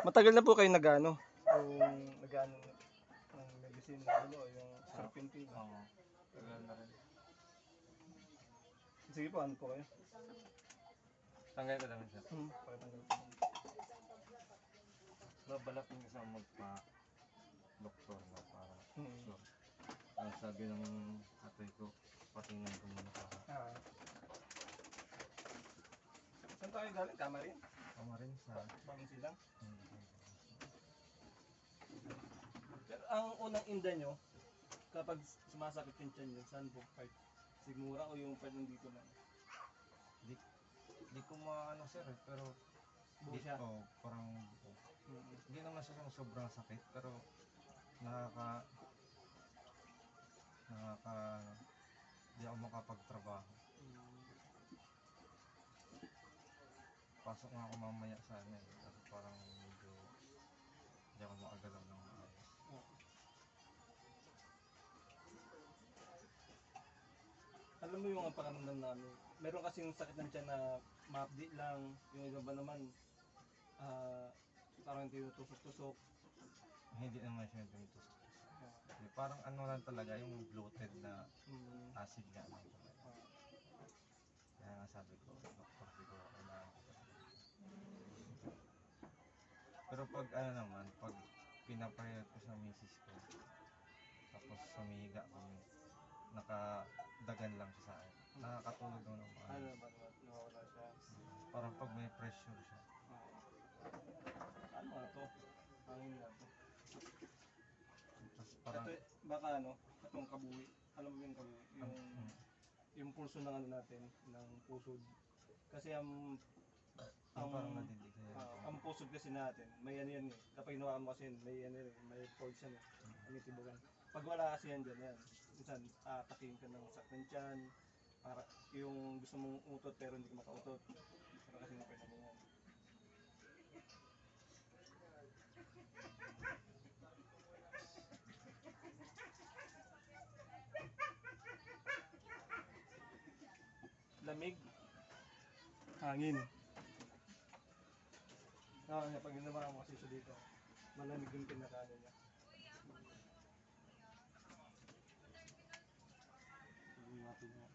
Matagal na po kayo nag-ano? Yung nag-ano ng medicine, ano, yung serpentine. Oo. Tagal na rin. Sige po, ano po kayo? Tanggal ka naman siya. Pakitanggal po. Nabalak yung isang magpa-doktor na para sure. Ang sabi ng tatay ko, patingnan ko muna para Saan tayo galing? Tama rin? tama rin sa Bagong silang? Pero ang unang inda nyo, kapag sumasakit yung tiyan nyo, saan po part? Sigmura o yung part nandito lang? Di ko maano sir eh, pero Buo siya? oh, parang hindi naman siya yung sobrang sakit, pero di ako makapagtrabaho. Pasok nga ako mamaya sa ano eh, kasi parang medyo di ako makagalaw ng maayos. Alam mo yung pakiramdam namin, meron kasing sakit ng tiyan na ma-update lang, yung iba ba naman, parang tinutusok-tusok. Hindi naman siya dito. Parang ano lang talaga, yung bloated na acid nga lang talaga. Kaya nga sabi ko, doktor, di ko kailangan ko talaga. Pero pag ano naman, pag pinapayat ko sa misis ko, tapos sumihiga kami, nakadagan lang siya sa akin. Nakakatulog naman ng maayos. Ano ba naman, nawawala siya? Parang pag may pressure siya. Ano nga to? Hangin nga to. Tapos parang, Ito, baka ano, itong kabuhi. Alam mo yung kabuhi? Yung pulso ng ano natin, ng pusod. Kasi ang parang nadidig na yan. ang pusod kasi natin, may ano yan eh. Kapag hinawakan mo kasi yan, may ano eh, may pulse yan eh. Ang itibugan. Pag wala kasi yan dyan, yan. Minsan, atakin ka ng saktan tiyan. Para yung gusto mong utot pero hindi ka makautot. Pero kasi napwede mo yan. Lamig. Hangin. Pag ginawa mo kasi siya dito, malamig yung pinakaano niya. Sabihin natin niya.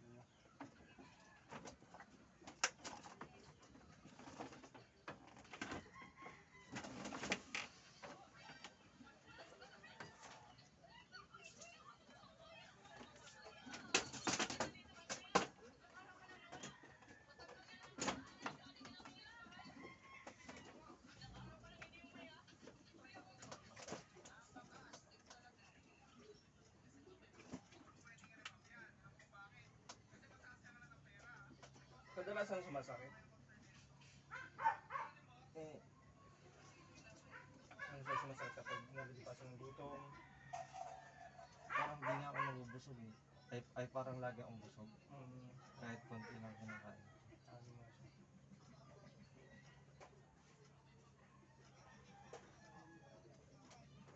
Kadalasan sumasakit. Ano siya sumasakit kapag nalilipasan ng gutom? Parang hindi nga ako nabubusog eh. Ay parang lagi akong busog. Kahit konti lang kinakain. Ano nga siya?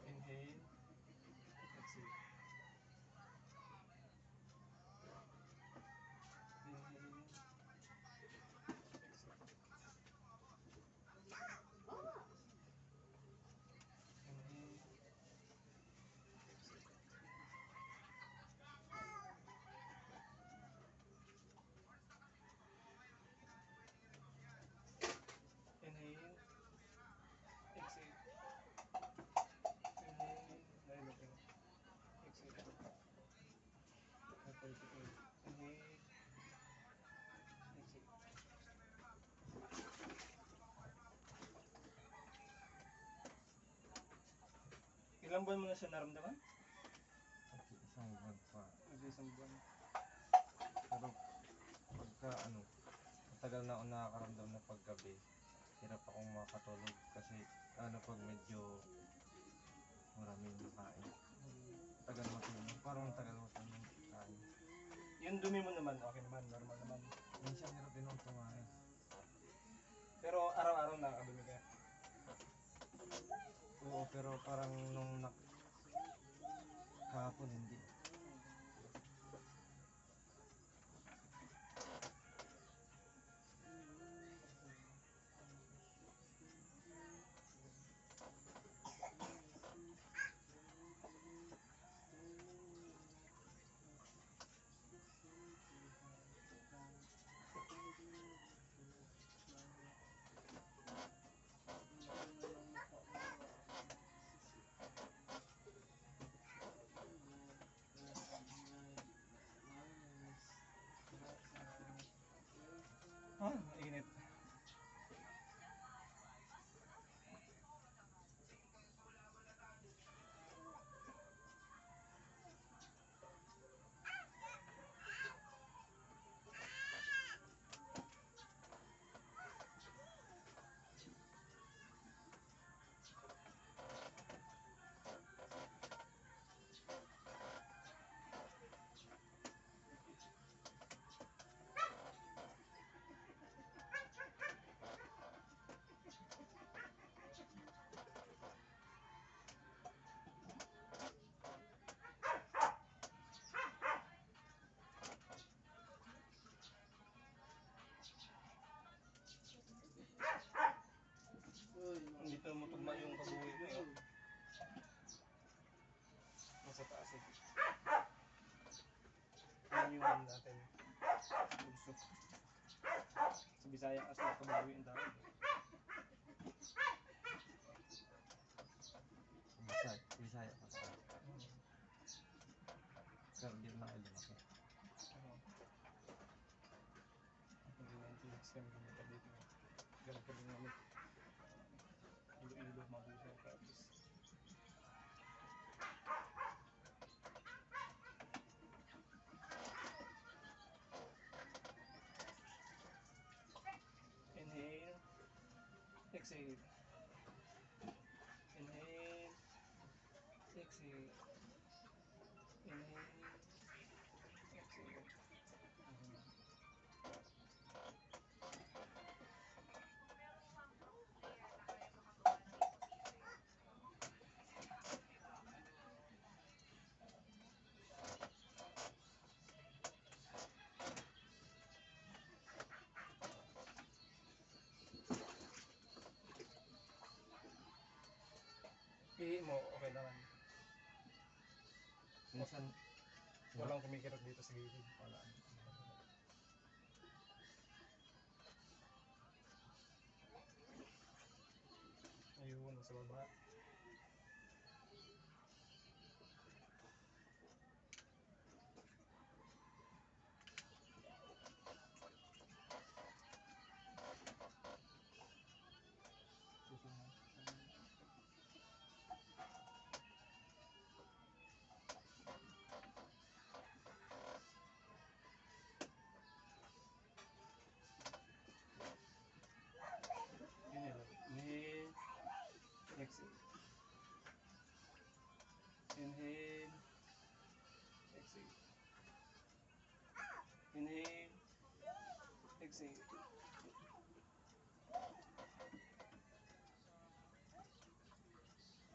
Inhale. Exhale. Inhale. Inhale. Exhale. Inhale. Narinig. Exhale. Inhale. Exhale. Ilang buwan mo na siya naramdaman? Isang buwan pa. Isang buwan. Pero pagka ano, matagal na ako nakakaramdam na paggabi, hirap akong makatulog kasi ano pag medyo maraming kain. Tagal matulog, parang tagal matulog kain. Yung dumi mo naman, okay naman, normal naman. Minsan hirap din akong kumain. Pero araw-araw nakakadumi ka. Oo, pero parang kahapon hindi. kami pumunta dito. Ganun po rin namin. Ilo-ilo, mabuhay tapos. Inhale. Exhale. Inhale. Exhale. Inhale. Exhale. Ihi mo, okay naman. Minsan, Walang kumikirot dito sa gilid. Wala. Ayun, nasa baba. Inhale. Inhale. Exhale. Inhale. Exhale. Inhale. Exhale.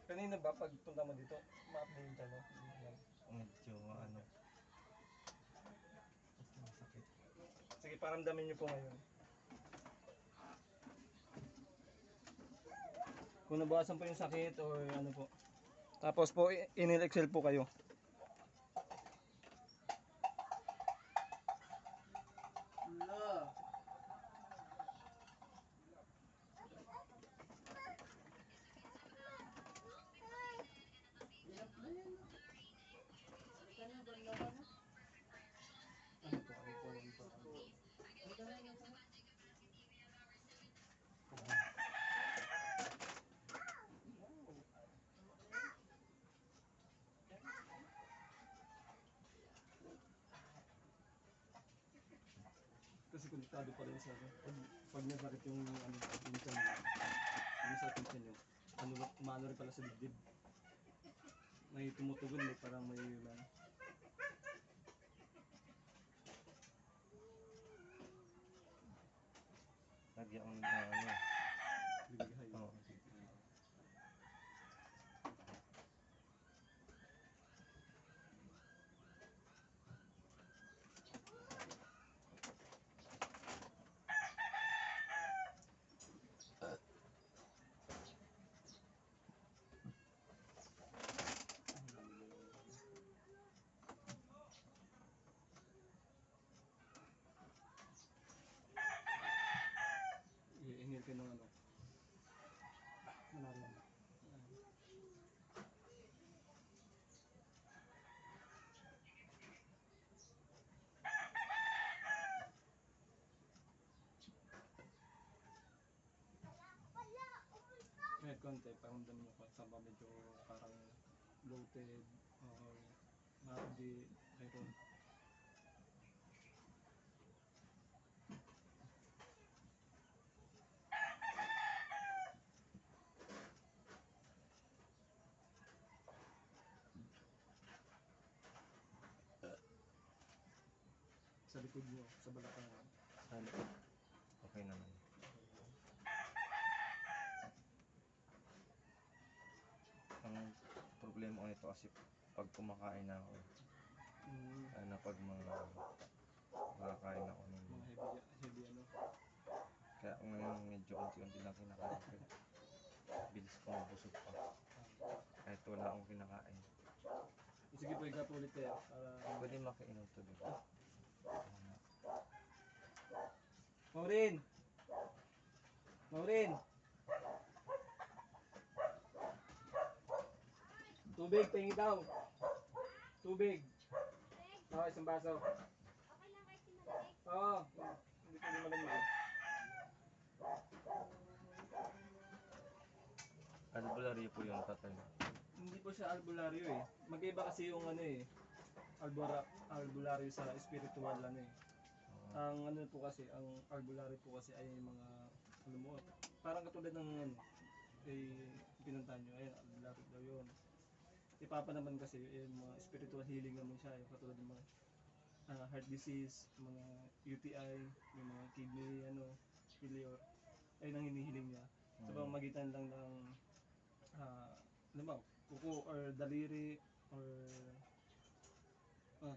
Kanina ba pag punta mo dito, ma-update ka, no? medyo ano, masakit. Sige, paramdamin niyo po ngayon. Kung nabawasan po yung sakit o ano po. Tapos po, inhale exhale po kayo. Ano po, ano po. Kasi konektado pa rin sa pag nasakit yung ano, pinsan nyo, yung sa pinsan nyo, ano, umano rin pala sa dibdib. May tumutugon, may parang may Lagyan ko na ano. bigay. Oo. I-inhale ka ng ano. Malalim. Kahit konti, paramdamin mo kung saan ba medyo parang bloated or mahapdi, mayroon. Sa likod nyo, sa balakang. Ano, okay naman. Ang problema ko nito kasi pag kumakain na ako, ano pag makakain ako ng Mga heavy ano. kaya ngayon medyo unti-unti lang kinakain ko. Bilis ko mabusog pa. Kahit wala akong kinakain. Sige po, ikaw ulit kayo. Para... Pwede makainom to dito. Maureen! Maureen! Tubig, tingin daw. Tubig. Oo, isang baso. Okay lang kahit sinamalig. Oo, hindi ko malamig. Albularyo po yung tatay. Hindi po siya albularyo eh. Magkaiba kasi yung ano eh, albularyo sa spiritual ano eh. Ang ano po kasi, ang albularyo po kasi ay mga, ano mo, parang katulad ng ano, pinuntahan nyo, ayun, albularyo daw yun. Si Papa naman kasi, yung mga spiritual healing naman siya, yung katulad ng mga heart disease, mga UTI, yung mga kidney, failure, ayun ang hinihiling niya. Sa pamamagitan lang ng, ano ba, kuko or daliri, or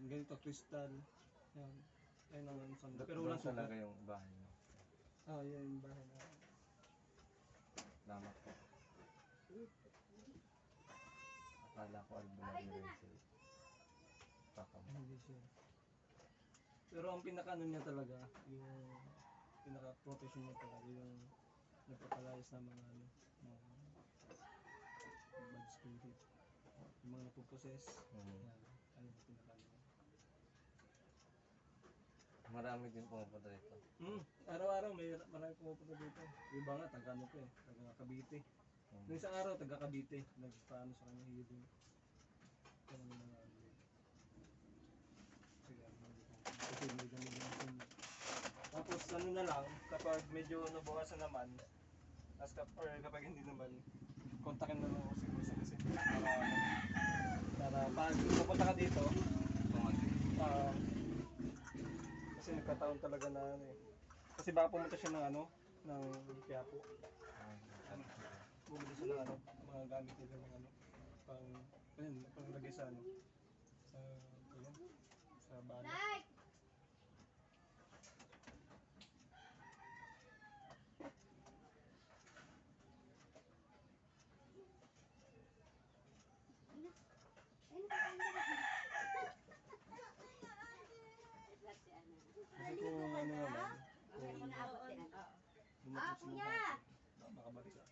ganito, crystal, yan. Ayun ang ano sa kanila. Pero walang sugat. talaga yung bahay mo. Yan yung bahay na. Salamat po. Akala ko albularyo rin sila. Baka mo. Hindi siya. Pero ang pinaka-ano niya talaga, yung pinaka-profession niya talaga, yung nagpapalayas ng mga bad spirit, yung mga napuposes, yan, ano yung pinaka-ano. Marami din pumupunta dito. Araw-araw marami pumupunta dito. Yung iba nga, taga-ano ko taga Cavite. Nung isang araw, taga Cavite, nagpaano sa kanya healing. Kaya mga kasi may gamit yung tapos ano na lang, kapag medyo nabawasan naman, or kapag hindi naman, kontakin na lang ako siguro sa kasi para pag pupunta ka dito, kasi nagkataon talaga na ano eh. Kasi baka pumunta siya ng ng Quiapo. Pumunta siya ng mga gamit nila ng panglagay sa sa bala. Kasi kung ano naman, makabalik ka.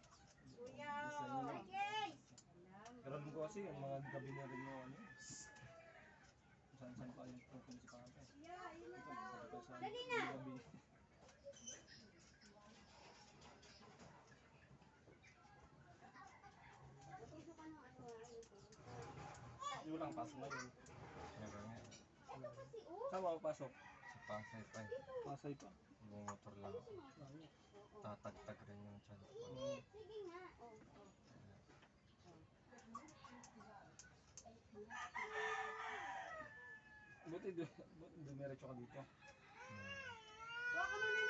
Pero ko kasi yung mga gabi na rin mo saan pa yung pupunta si Papa. Dali na! Yung lang pasok na yun. Saan mo pasok? Sa Pasay pa eh. Pasay pa. Bumotor lang ako. Tatagtag rin yung tiyan ko. Sige nga. Buti dumiretso ka dito.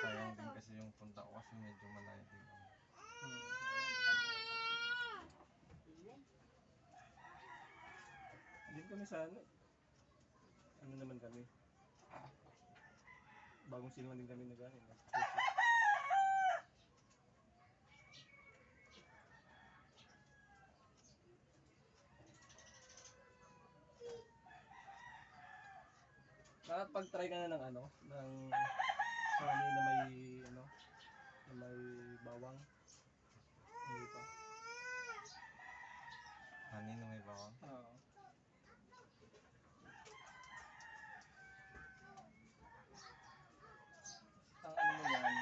Sayang din kasi yung punta ko kasi medyo malayo din ako. Din kami sa ano naman kami. Bagong sinuman din kami na gano'n. Nakapag-try ka na ng honey na may bawang. Hindi pa. Honey na may bawang? Oo. Ang ano mo yan,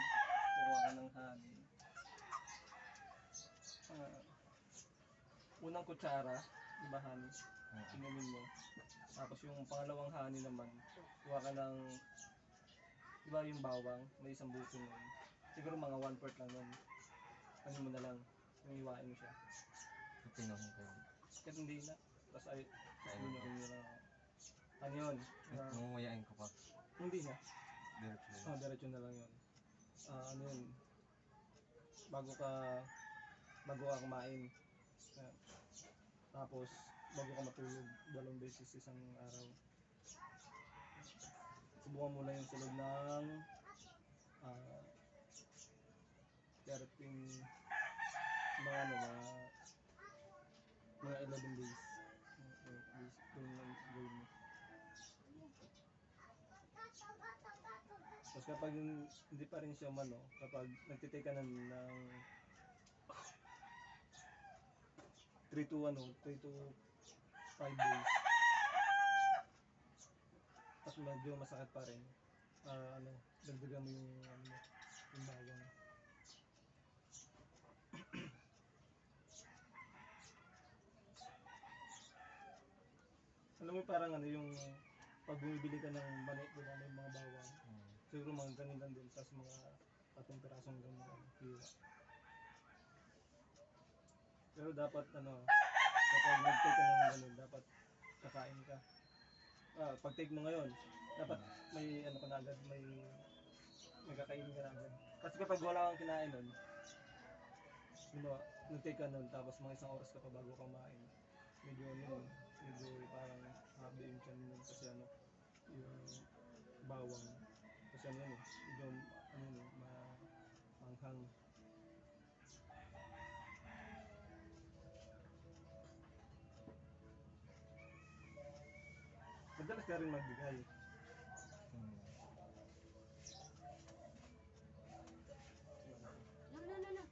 kukuha ka ng honey. Unang kutsara, di ba honey? Inumin mo. Tapos yung pangalawang honey naman, kuha ka ng, di ba yung bawang, may isang buto nun. Siguro mga 1/4 lang nun. Ano mo na lang, yung iwain mo siya. Pinuhin ko yun. Kahit hindi na. Tapos binuhin mo na. Ano yun? Mumuyain ko pa. Hindi na. Diretso na. Diretso na lang yun. Ano yun? Bago ka kumain. Tapos, bago ka matulog, 2 beses isang araw. Subukan mo na yung sa loob ng 13 mga 11 days. Tapos kapag hindi pa rin siya kapag nagtitake ka ng 3 to 5 days. Tapos medyo masakit pa rin. Dagdagan mo yung bawang. Yung parang ano, yung pag bumibili ka ng mani, di ba, may mga bawang. Siguro mga ganun lang din, tapos mga 4 pirasong ganun lang, hiwa. Pero dapat ano, kapag nag-take ka ng ganun, dapat kakain ka. Pag take mo ngayon, dapat may ano ka na agad, may kakainin ka na agad. Kasi kapag wala kang kinain nun, nag-take ka nun, tapos mga 1 oras ka pa bago ka kumain, medyo ano yun, medyo parang habi yung tiyan mo nun, kasi ano, yung bawang. Kasi ano yun, medyo ano yun, manghang. Madalas ka rin magbigay. No, no, no, no.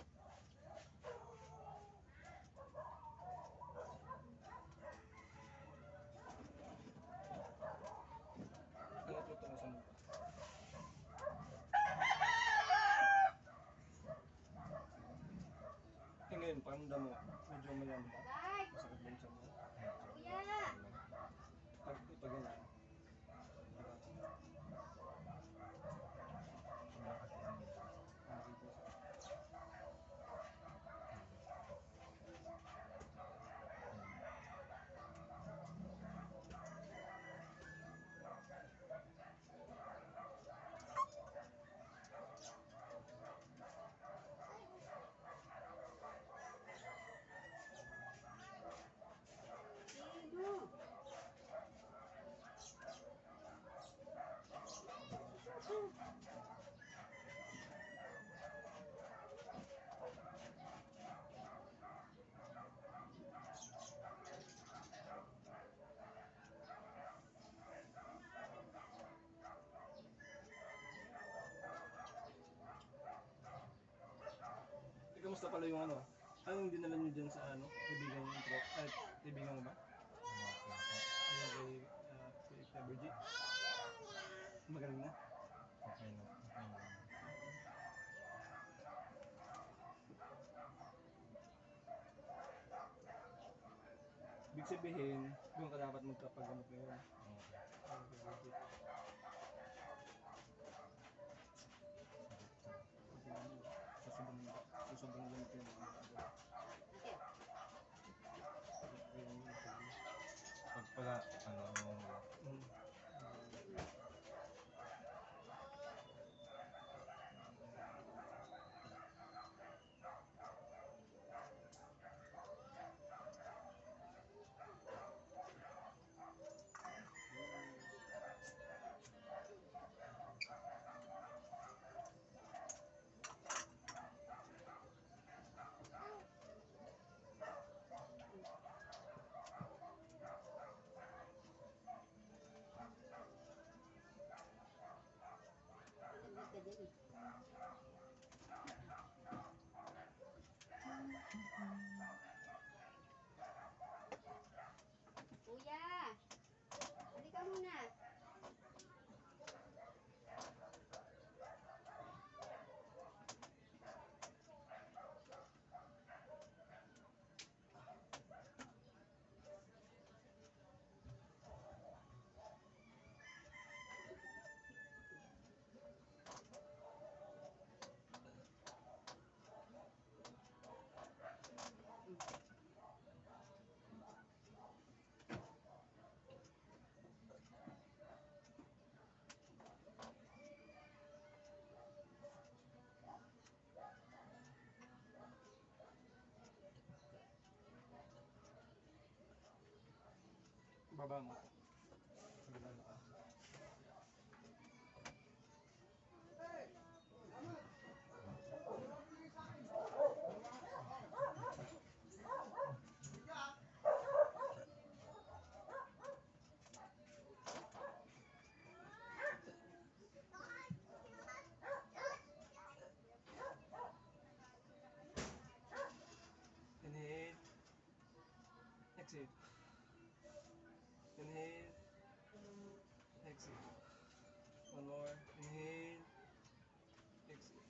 Ano po ito sa mukha? Ngayon, paramdam mo, medyo may ano ba? Bye. Masakit ba yung tiyan mo? Kuya. Pag ganyan. Sino? Kamusta pala yung ano? Anong dinala niyo dyan sa ano? Kaibigan yung intro? Ay, kaibigan mo ba? Yung kay Virgie? Magaling na? Okay na. Ibig sabihin, doon ka dapat magkapagamot ngayon. Kay Virgie. Sobrang lamit yun. Pag pala, ano, Kuya. Halika muna. Baba mo. Baba mo. Inhale. Exhale. Inhale. Exhale. One more. Inhale. Exhale.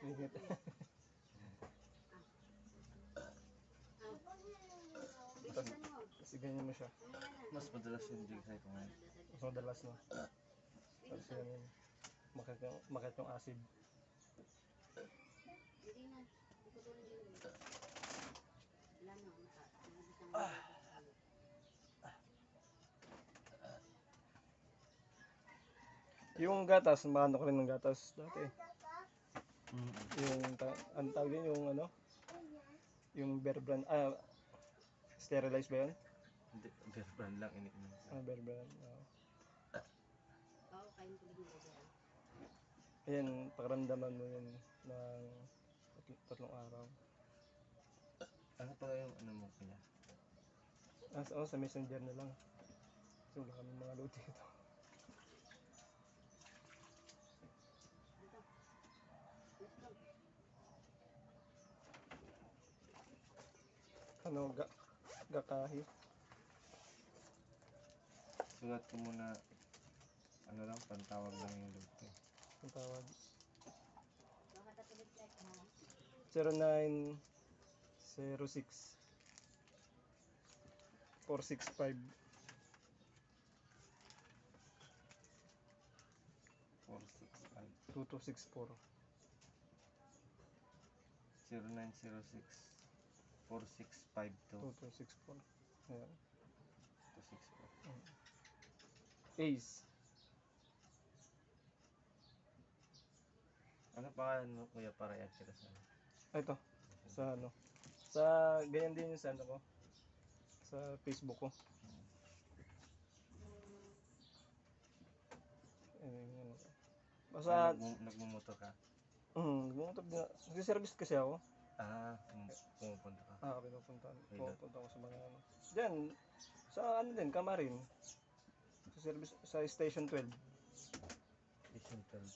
Ingat. Bilisan mo. Kasi ganyan mo siya. Mamaya na. Mas madalas yung jigsay ko ngayon. Mas madalas no. Tapos yan, makit yung acid. Hindi na. Iputulong din mo. Wala na. Nabisang mo. Yung gatas, maano ko rin ng gatas dati. Mm. Yung, ang tawag yun, yung ano? Yung Bear Brand, sterilized ba yun? Hindi, beer brand lang iniinom ko. Bear Brand. Oo, kain ko din mo. Ayan, pakiramdaman mo yun ng tatlong araw. Ano pa yung ano mo kaya? Sa messenger na lang. Kasi wala kami mga load dito. Ano, gakahi. Sulat ko muna, ano lang, pantawag lang yung load ko. Ang tawag. Baka tatulog like ha. 0906 465 465 2264. 0906 4652 2264. Ayan. 264. Ace. Ano pangalan mo kuya para i-add kita sa Ito. Sa ano. Sa ganyan din yung sa ano ko. Sa Facebook ko. Ano. Basta, nagmumotor ka? bumuntog na. Nag-service kasi ako. Pumupunta ka. Pinupunta Pilot. ako sa mga ano. Diyan, sa ano din, Kamarin. Sa service, sa Station 12. Station 12.